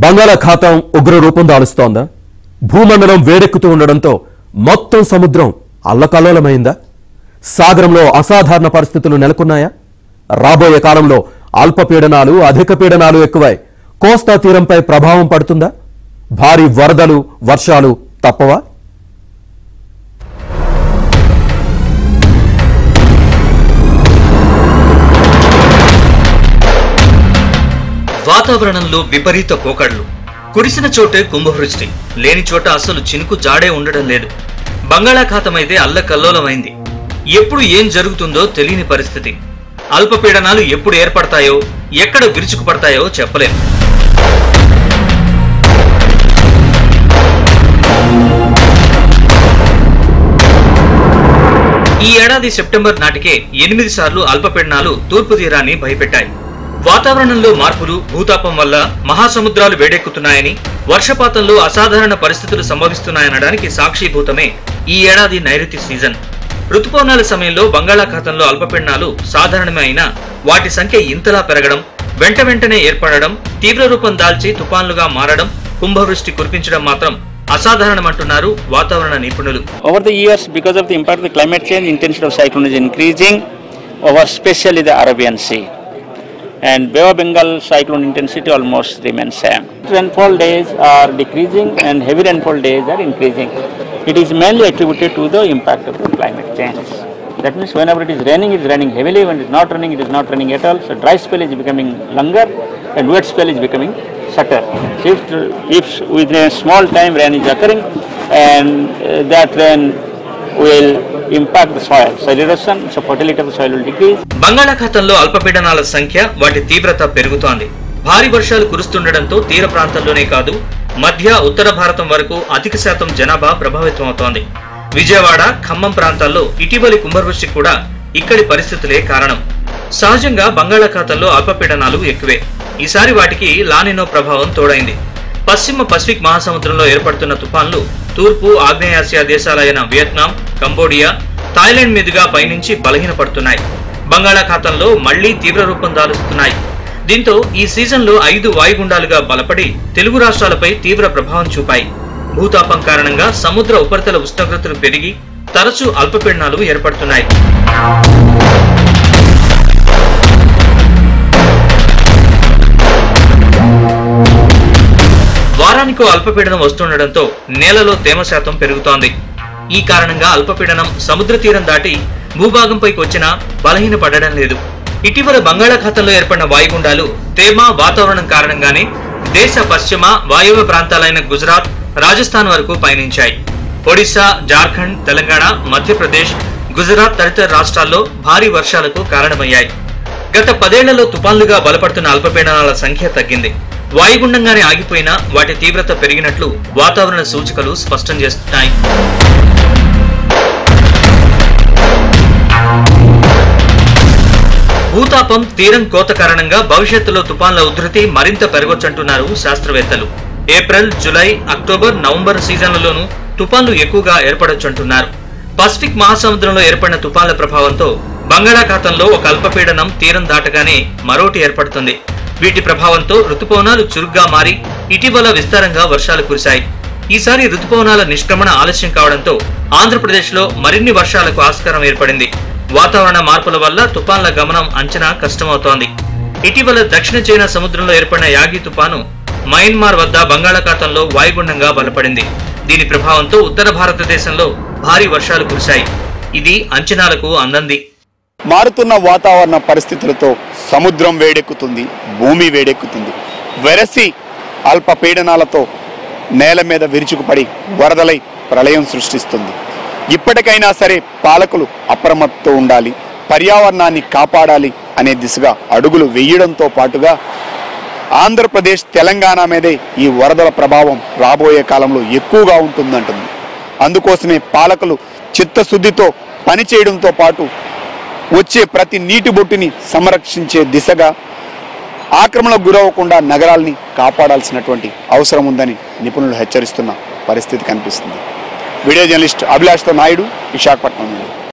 బంగాళాఖాతం ఉగ్ర రూపం దాలుస్తోందా? భూమండలం వేడెక్కుతూ ఉండడంతో మొత్తం సముద్రం అల్లకల్లోలమైందా? సాగరంలో అసాధారణ పరిస్థితులు నెలకొన్నాయా? రాబోయే కాలంలో అల్పపీడనాలు, అధిక పీడనాలు ఎక్కువై కోస్తా తీరంపై ప్రభావం పడుతుందా? భారీ వరదలు, వర్షాలు తప్పవా? వాతావరణంలో విపరీత పోకడలు. కురిసిన చోటే కుంభవృష్టి, లేని చోట అసలు చినుకు జాడే ఉండడం లేదు. బంగాళాఖాతమైతే అల్లకల్లోలమైంది. ఎప్పుడు ఏం జరుగుతుందో తెలియని పరిస్థితి. అల్పపీడనాలు ఎప్పుడు ఏర్పడతాయో, ఎక్కడ విరుచుకుపడతాయో చెప్పలేం. ఈ ఏడాది సెప్టెంబర్ నాటికే 8 సార్లు అల్పపీడనాలు తూర్పు తీరాన్ని భయపెట్టాయి. వాతావరణంలో మార్పులు, భూతాపం వల్ల మహాసముద్రాలు వేడెక్కుతున్నాయని, వర్షపాతంలో అసాధారణ పరిస్థితులు సంభవిస్తున్నాయనడానికి సాక్షిభూతమే ఈ ఏడాది నైరుతి సీజన్. రుతుపవనాల సమయంలో బంగాళాఖాతంలో అల్పపీడనాలు సాధారణమే అయినా వాటి సంఖ్య ఇంతలా పెరగడం, వెంటనే ఏర్పడడం, తీవ్ర రూపం దాల్చి తుఫాన్లుగా మారడం, కుంభవృష్టి కురిపించడం మాత్రం అసాధారణమంటున్నారు వాతావరణ నిపుణులు. Over the years, because of the impact of the climate change, intensity of cyclone is increasing over especially the Arabian Sea. And Bay of Bengal cyclone intensity almost remains same. Rainfall days are decreasing and heavy rainfall days are increasing. It is mainly attributed to the impact of the climate change. That means whenever it is raining heavily. When it is not raining, it is not raining at all. So dry spell is becoming longer and wet spell is becoming shorter. If within a small time rain is occurring, and that rain will impact the soil erosion, so fertility of the soil will decrease. బంగాళాఖాతంలో అల్పపీడనాల సంఖ్య, వాటి తీవ్రత పెరుగుతోంది. భారీ వర్షాలు కురుస్తుండటంతో తీర ప్రాంతాల్లోనే కాదు, మధ్య ఉత్తర భారతం వరకు అధిక శాతం జనాభా ప్రభావితమవుతోంది. విజయవాడ, ఖమ్మం ప్రాంతాల్లో ఇటీవలి కుంభవృష్టి కూడా ఇక్కడి పరిస్థితులే కారణం. సహజంగా బంగాళాఖాతంలో అల్పపీడనాలు ఎక్కువే. ఈసారి వాటికి లానినో ప్రభావం తోడైంది. పశ్చిమ పసిఫిక్ మహాసముద్రంలో ఏర్పడుతున్న తుఫాన్లు తూర్పు ఆగ్నేయాసియా దేశాలైన వియత్నాం, కంబోడియా, థాయిలాండ్ మీదుగా పయనించి బలహీనపడుతున్నాయి. బంగాళాఖాతంలో మళ్లీ తీవ్ర రూపం దాలుస్తున్నాయి. దీంతో ఈ సీజన్లో 5 వాయుగుండాలుగా బలపడి తెలుగు రాష్ట్రాలపై తీవ్ర ప్రభావం చూపాయి. భూతాపం కారణంగా సముద్ర ఉపరితల ఉష్ణోగ్రతలు పెరిగి తరచూ అల్పపీడనాలు ఏర్పడుతున్నాయి. వారానికో అల్పపీడనం వస్తుండటంతో నేలలో తేమ శాతం పెరుగుతోంది. ఈ కారణంగా అల్పపీడనం సముద్ర తీరం దాటి భూభాగంపైకి వచ్చినా బలహీనపడడం లేదు. ఇటీవల బంగాళాఖాతంలో ఏర్పడిన వాయుగుండాలు తేమ, వాతావరణం కారణంగానే దేశ పశ్చిమ వాయవ్య ప్రాంతాలైన గుజరాత్, రాజస్థాన్ వరకు పయనించాయి. ఒడిశా, జార్ఖండ్, తెలంగాణ, మధ్యప్రదేశ్, గుజరాత్ తదితర రాష్ట్రాల్లో భారీ వర్షాలకు కారణమయ్యాయి. గత 10 ఏళ్లలో తుపాన్లుగా బలపడుతున్న అల్పపీడనాల సంఖ్య తగ్గింది. వాయుగుండంగానే ఆగిపోయినా వాటి తీవ్రత పెరిగినట్లు వాతావరణ సూచికలు స్పష్టం చేస్తున్నాయి. భూతాపం, తీరం కోత కారణంగా భవిష్యత్తులో తుపాన్ల ఉధృతి మరింత పెరగొచ్చంటున్నారు శాస్త్రవేత్తలు. ఏప్రిల్, జులై, అక్టోబర్, నవంబర్ సీజన్లలోనూ తుపాన్లు ఎక్కువగా ఏర్పడొచ్చంటున్నారు. పసిఫిక్ మహాసముద్రంలో ఏర్పడిన తుపాన్ల ప్రభావంతో బంగాళాఖాతంలో ఒక అల్పపీడనం తీరం దాటగానే మరోటి ఏర్పడుతుంది. వీటి ప్రభావంతో రుతుపవనాలు చురుగ్గా మారి ఇటీవల విస్తారంగా వర్షాలు కురిశాయి. ఈసారి రుతుపవనాల నిష్క్రమణ ఆలస్యం కావడంతో ఆంధ్రప్రదేశ్లో మరిన్ని వర్షాలకు ఆస్కారం ఏర్పడింది. వాతావరణ మార్పుల వల్ల తుపాన్ల గమనం అంచనా కష్టమవుతోంది. ఇటీవల దక్షిణ చైనా సముద్రంలో ఏర్పడిన యాగి తుపాను మయన్మార్ వద్ద బంగాళాఖాతంలో వాయుగుండంగా బలపడింది. దీని ప్రభావంతో ఉత్తర భారతదేశంలో భారీ వర్షాలు కురిశాయి. ఇది అంచనాలకు అందంది. మారుతున్న వాతావరణ పరిస్థితులతో సముద్రం వేడెక్కుతుంది, భూమి వేడెక్కుతుంది. వెరసి అల్పపీడనాలతో నేల మీద విరుచుకుపడి వరదలై ప్రళయం సృష్టిస్తుంది. ఇప్పటికైనా సరే పాలకులు అప్రమత్తంతో ఉండాలి, పర్యావరణాన్ని కాపాడాలి అనే దిశగా అడుగులు వేయడంతో పాటుగా ఆంధ్రప్రదేశ్, తెలంగాణ మీదే ఈ వరదల ప్రభావం రాబోయే కాలంలో ఎక్కువగా ఉంటుందంటుంది. అందుకోసమే పాలకులు చిత్తశుద్ధితో పనిచేయడంతో పాటు వచ్చే ప్రతి నీటి బొట్టుని సంరక్షించే దిశగా ఆక్రమణకు గురవ్వకుండా నగరాల్ని కాపాడాల్సినటువంటి అవసరం ఉందని నిపుణులు హెచ్చరిస్తున్న పరిస్థితి కనిపిస్తుంది. వీడియో జర్నలిస్ట్ అభిలాష్తో నాయుడు, విశాఖపట్నం నుండి.